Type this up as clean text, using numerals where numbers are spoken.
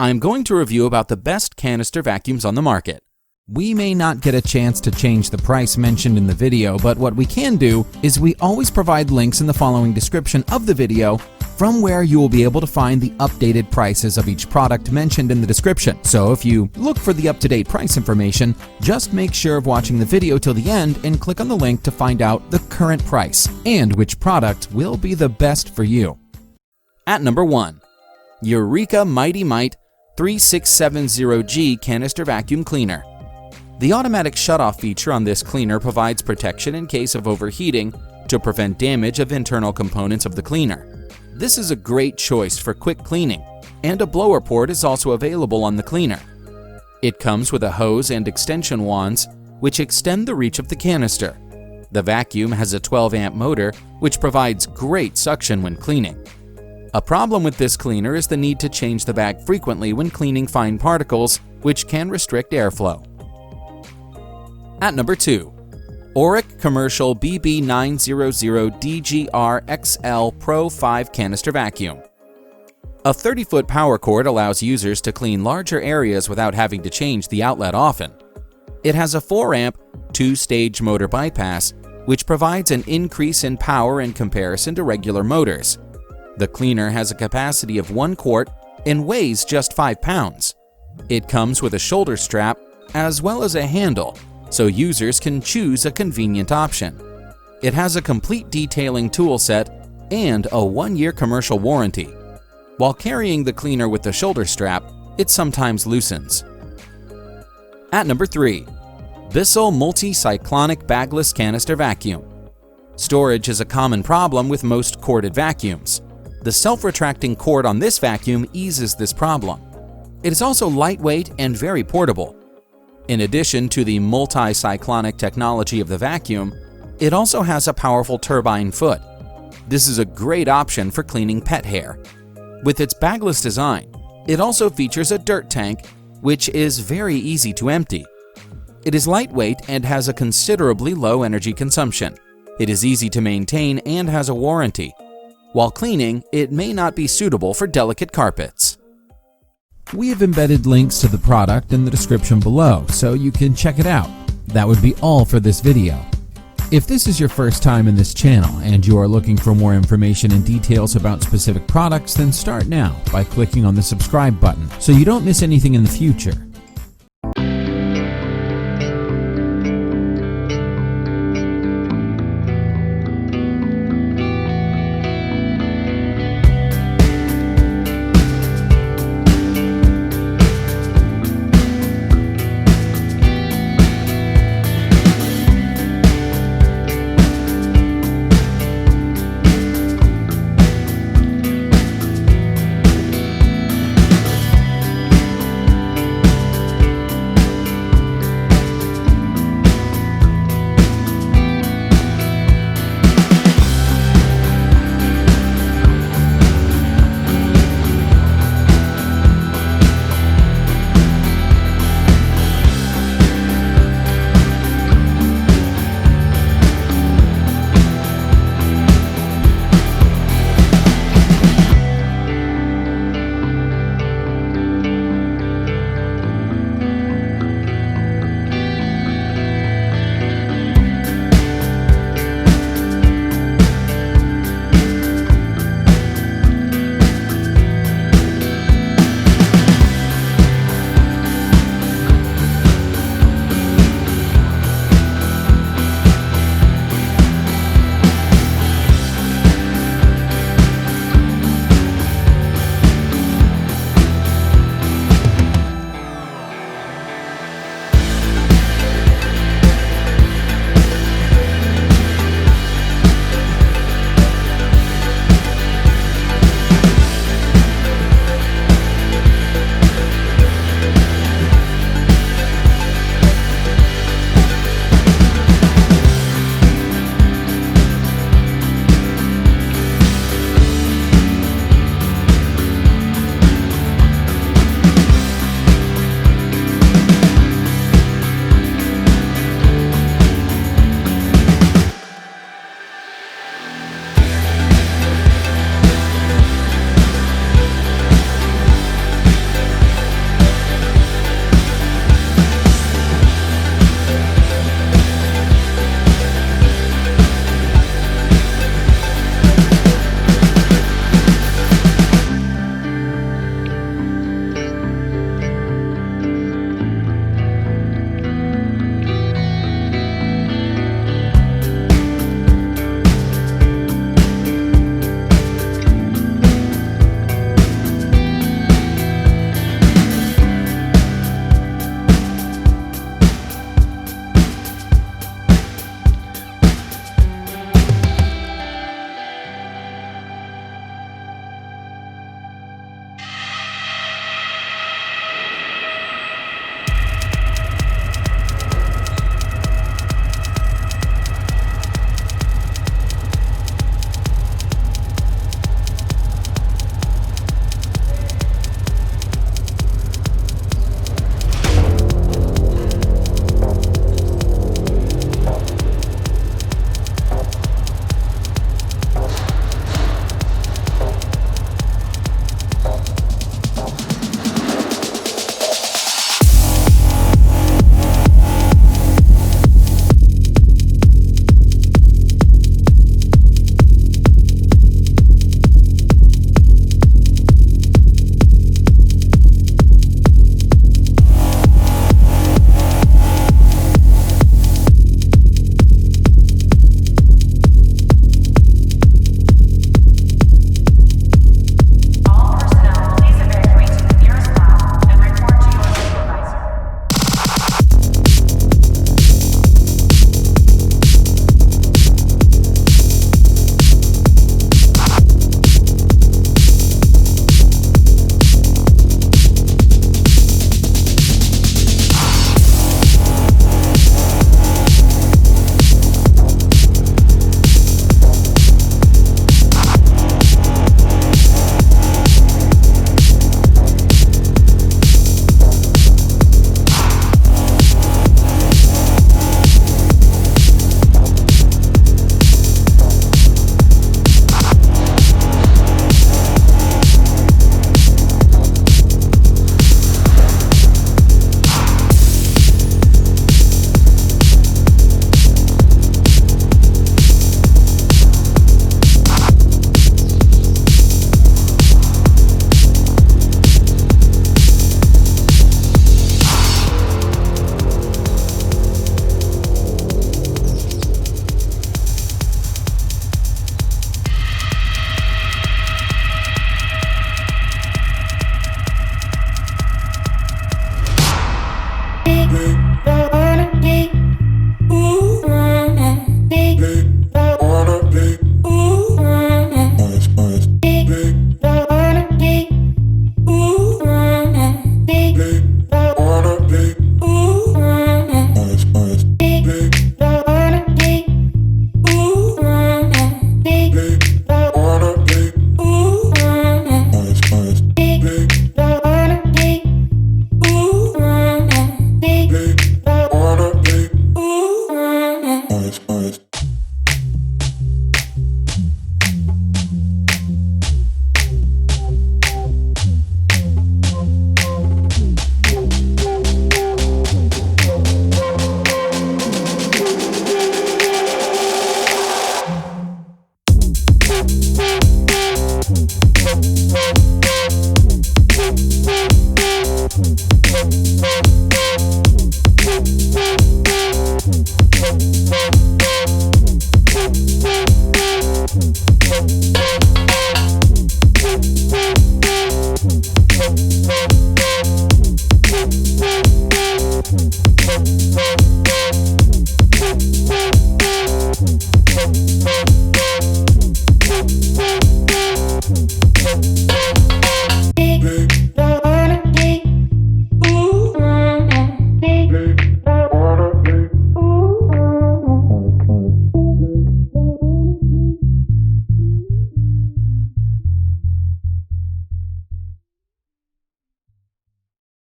I'm going to review about the best canister vacuums on the market. We may not get a chance to change the price mentioned in the video, but what we can do is we always provide links in the following description of the video from where you will be able to find the updated prices of each product mentioned in the description. So if you look for the up-to-date price information, just make sure of watching the video till the end and click on the link to find out the current price and which product will be the best for you. At number 1, Eureka Mite 3670G Canister Vacuum Cleaner. The automatic shutoff feature on this cleaner provides protection in case of overheating to prevent damage of internal components of the cleaner. This is a great choice for quick cleaning, and a blower port is also available on the cleaner. It comes with a hose and extension wands, which extend the reach of the canister. The vacuum has a 12-amp motor, which provides great suction when cleaning. A problem with this cleaner is the need to change the bag frequently when cleaning fine particles, which can restrict airflow. At number 2, Oreck Commercial BB900DGR XL Pro 5 Canister Vacuum. A 30-foot power cord allows users to clean larger areas without having to change the outlet often. It has a 4-amp, 2-stage motor bypass, which provides an increase in power in comparison to regular motors. The cleaner has a capacity of 1 quart and weighs just 5 pounds. It comes with a shoulder strap as well as a handle, so users can choose a convenient option. It has a complete detailing tool set and a 1-year commercial warranty. While carrying the cleaner with the shoulder strap, it sometimes loosens. At number 3, Bissell Multi-Cyclonic Bagless Canister Vacuum. Storage is a common problem with most corded vacuums. The self-retracting cord on this vacuum eases this problem. It is also lightweight and very portable. In addition to the multi-cyclonic technology of the vacuum, it also has a powerful turbine foot. This is a great option for cleaning pet hair. With its bagless design, it also features a dirt tank, which is very easy to empty. It is lightweight and has a considerably low energy consumption. It is easy to maintain and has a warranty. While cleaning, it may not be suitable for delicate carpets. We have embedded links to the product in the description below, so you can check it out. That would be all for this video. If this is your first time in this channel and you are looking for more information and details about specific products, then start now by clicking on the subscribe button so you don't miss anything in the future.